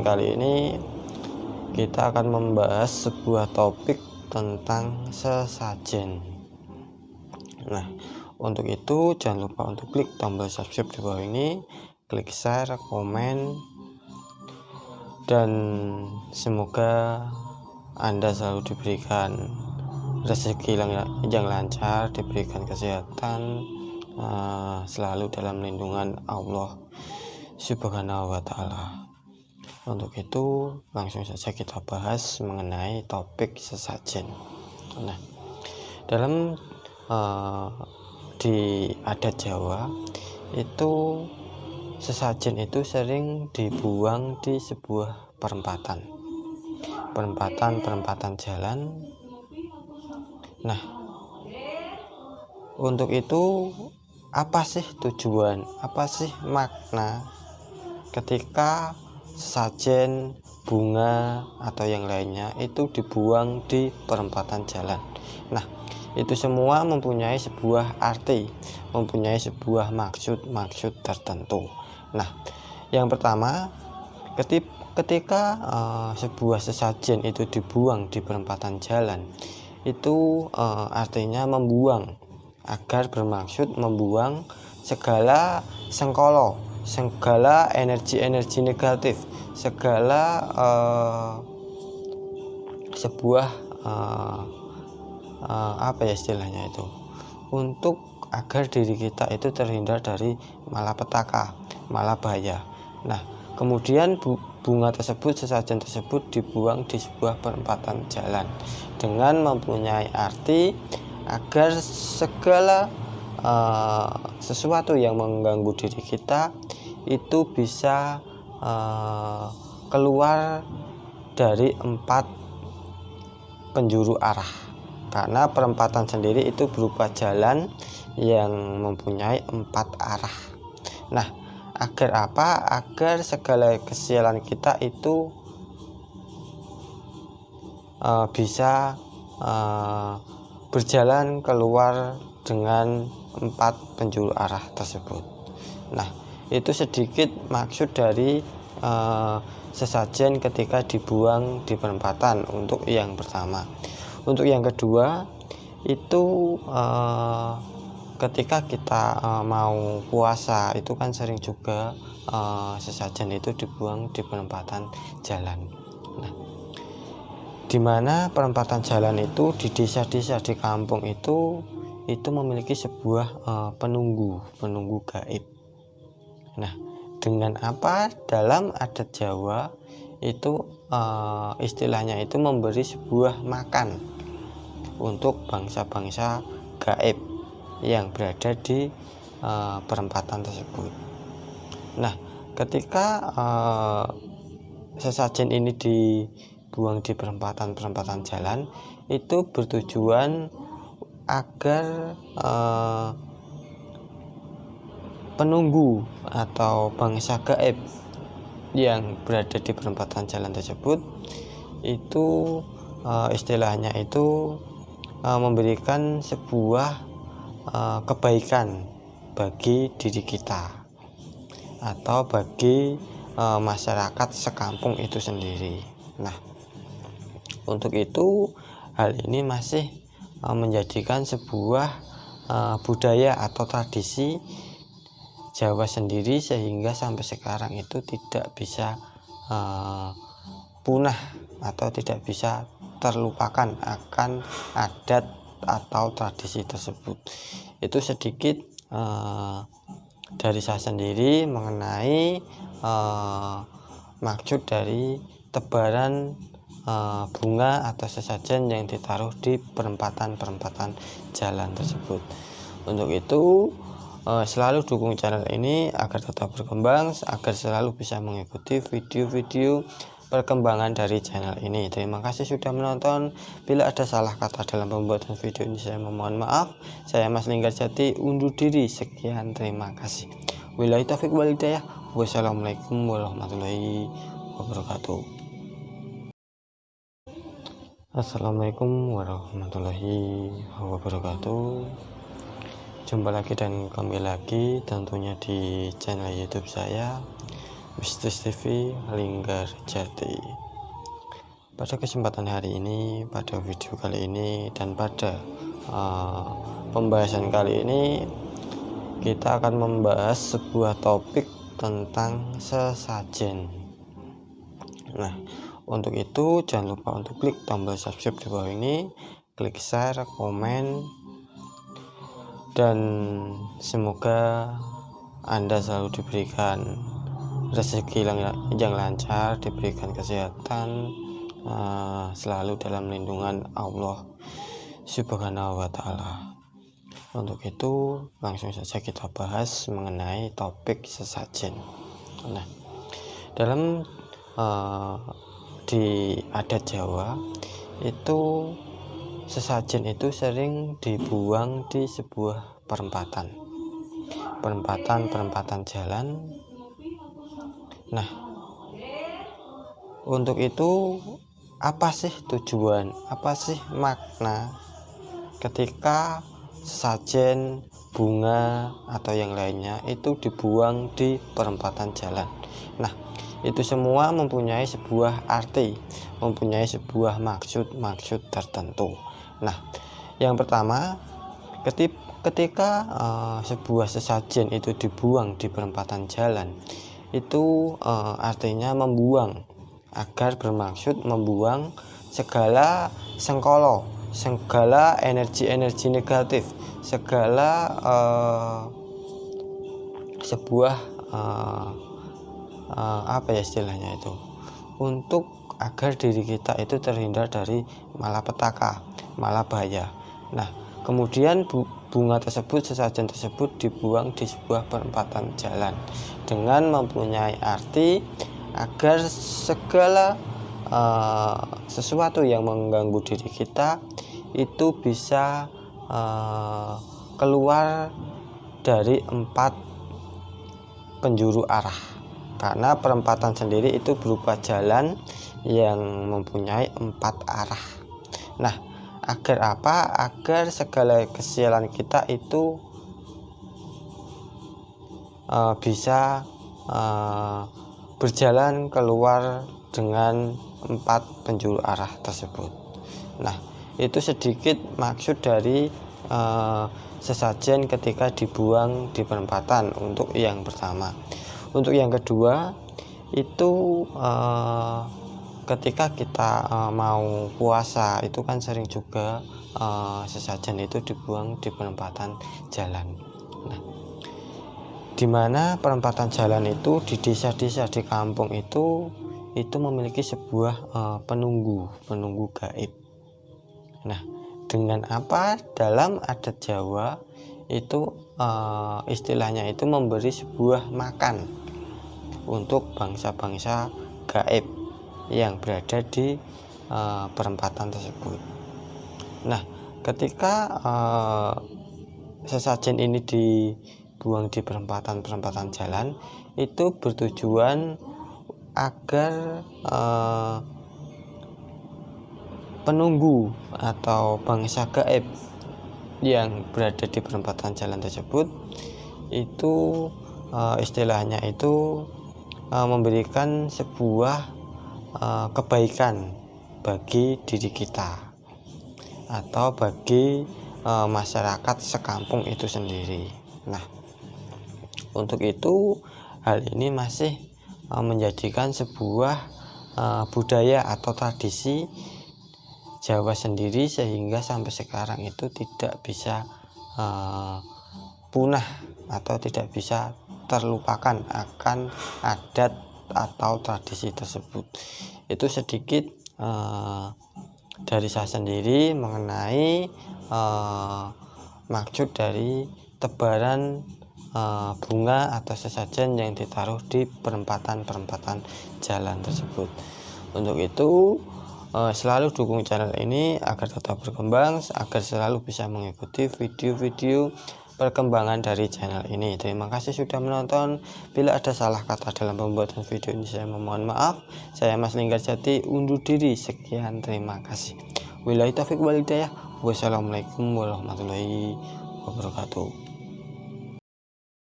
Kali ini kita akan membahas sebuah topik tentang sesajen. Nah, untuk itu jangan lupa untuk klik tombol subscribe di bawah ini, klik share, komen, dan semoga Anda selalu diberikan rezeki yang lancar, diberikan kesehatan, selalu dalam lindungan Allah Subhanahu wa Ta'ala. Untuk itu langsung saja kita bahas mengenai topik sesajen. Nah, dalam di adat Jawa itu sesajen itu sering dibuang di sebuah perempatan jalan. Nah, untuk itu apa sih tujuan, apa sih makna ketika sesajen, bunga, atau yang lainnya itu dibuang di perempatan jalan? Nah, itu semua mempunyai sebuah arti, mempunyai sebuah maksud tertentu. Nah, yang pertama, ketika sebuah sesajen itu dibuang di perempatan jalan, itu artinya membuang, agar bermaksud membuang segala sengkolo, segala energi negatif, segala sebuah apa ya istilahnya itu, untuk agar diri kita itu terhindar dari malapetaka, malabahaya. Nah, kemudian bunga tersebut, sesajen tersebut dibuang di sebuah perempatan jalan dengan mempunyai arti agar segala sesuatu yang mengganggu diri kita itu bisa keluar dari 4 penjuru arah, karena perempatan sendiri itu berupa jalan yang mempunyai 4 arah. Nah, agar apa? Agar segala kesialan kita itu bisa berjalan keluar dengan 4 penjuru arah tersebut. Nah, itu sedikit maksud dari sesajen ketika dibuang di perempatan, untuk yang pertama. Untuk yang kedua, itu ketika kita mau puasa, itu kan sering juga sesajen itu dibuang di perempatan jalan. Nah, dimana perempatan jalan itu di desa-desa, di kampung itu memiliki sebuah penunggu gaib. Nah, dengan apa? Dalam adat Jawa itu istilahnya itu memberi sebuah makan untuk bangsa-bangsa gaib yang berada di perempatan tersebut. Nah, ketika sesajen ini dibuang di perempatan jalan, itu bertujuan agar penunggu atau bangsa gaib yang berada di perempatan jalan tersebut itu istilahnya itu memberikan sebuah kebaikan bagi diri kita atau bagi masyarakat sekampung itu sendiri. Nah, untuk itu hal ini masih menjadikan sebuah budaya atau tradisi Jawa sendiri, sehingga sampai sekarang itu tidak bisa punah atau tidak bisa terlupakan akan adat atau tradisi tersebut. Itu sedikit dari saya sendiri mengenai maksud dari tebaran bunga atau sesajen yang ditaruh di perempatan jalan tersebut. Untuk itu selalu dukung channel ini agar tetap berkembang, agar selalu bisa mengikuti video-video perkembangan dari channel ini. Terima kasih sudah menonton. Bila ada salah kata dalam pembuatan video ini, saya memohon maaf. Saya Mas Linggar Jati undur diri. Sekian, terima kasih. Wabillahi taufiq wal hidayah. Wassalamualaikum warahmatullahi wabarakatuh. Assalamualaikum warahmatullahi wabarakatuh. Jumpa lagi dan kembali lagi tentunya di channel YouTube saya. Mistis TV Linggar Jati. Pada kesempatan hari ini, pada video kali ini, dan pada pembahasan kali ini, kita akan membahas sebuah topik tentang sesajen. Nah, untuk itu jangan lupa untuk klik tombol subscribe di bawah ini, klik share, komen, dan semoga Anda selalu diberikan rezeki yang lancar, diberikan kesehatan, selalu dalam lindungan Allah Subhanahu wa Ta'ala. Untuk itu langsung saja kita bahas mengenai topik sesajen. Nah, dalam di adat Jawa itu sesajen itu sering dibuang di sebuah perempatan jalan. Nah, untuk itu apa sih tujuan, apa sih makna ketika sesajen, bunga atau yang lainnya itu dibuang di perempatan jalan? Nah, itu semua mempunyai sebuah arti, mempunyai sebuah maksud tertentu. Nah, yang pertama, ketika sebuah sesajen itu dibuang di perempatan jalan, itu artinya membuang, agar bermaksud membuang segala sengkolo, segala energi negatif, segala sebuah apa ya istilahnya itu, untuk agar diri kita itu terhindar dari malapetaka, malabaya. Nah, kemudian bunga tersebut, sesajen tersebut dibuang di sebuah perempatan jalan dengan mempunyai arti agar segala sesuatu yang mengganggu diri kita itu bisa keluar dari 4 penjuru arah, karena perempatan sendiri itu berupa jalan yang mempunyai 4 arah. Nah, agar apa? Agar segala kesialan kita itu bisa berjalan keluar dengan 4 penjuru arah tersebut. Nah, itu sedikit maksud dari sesajen ketika dibuang di perempatan, untuk yang pertama. Untuk yang kedua, itu ketika kita mau puasa, itu kan sering juga sesajen itu dibuang di perempatan jalan. Nah, dimana perempatan jalan itu di desa-desa, di kampung itu memiliki sebuah penunggu gaib. Nah, dengan apa? Dalam adat Jawa itu istilahnya itu memberi sebuah makan untuk bangsa-bangsa gaib yang berada di perempatan tersebut. Nah, ketika sesajen ini dibuang di perempatan jalan, itu bertujuan agar penunggu atau bangsa gaib yang berada di perempatan jalan tersebut itu istilahnya itu memberikan sebuah kebaikan bagi diri kita atau bagi masyarakat sekampung itu sendiri. Nah, untuk itu hal ini masih menjadikan sebuah budaya atau tradisi Jawa sendiri, sehingga sampai sekarang itu tidak bisa punah atau tidak bisa terlupakan akan adat atau tradisi tersebut. Itu sedikit dari saya sendiri mengenai maksud dari tebaran bunga atau sesajen yang ditaruh di perempatan jalan tersebut. Untuk itu selalu dukung channel ini agar tetap berkembang, agar selalu bisa mengikuti video-video perkembangan dari channel ini. Terima kasih sudah menonton. Bila ada salah kata dalam pembuatan video ini, saya memohon maaf. Saya Mas Linggar Jati undur diri. Sekian, terima kasih. Wabillahi taufiq wal hidayah. Wassalamualaikum warahmatullahi wabarakatuh.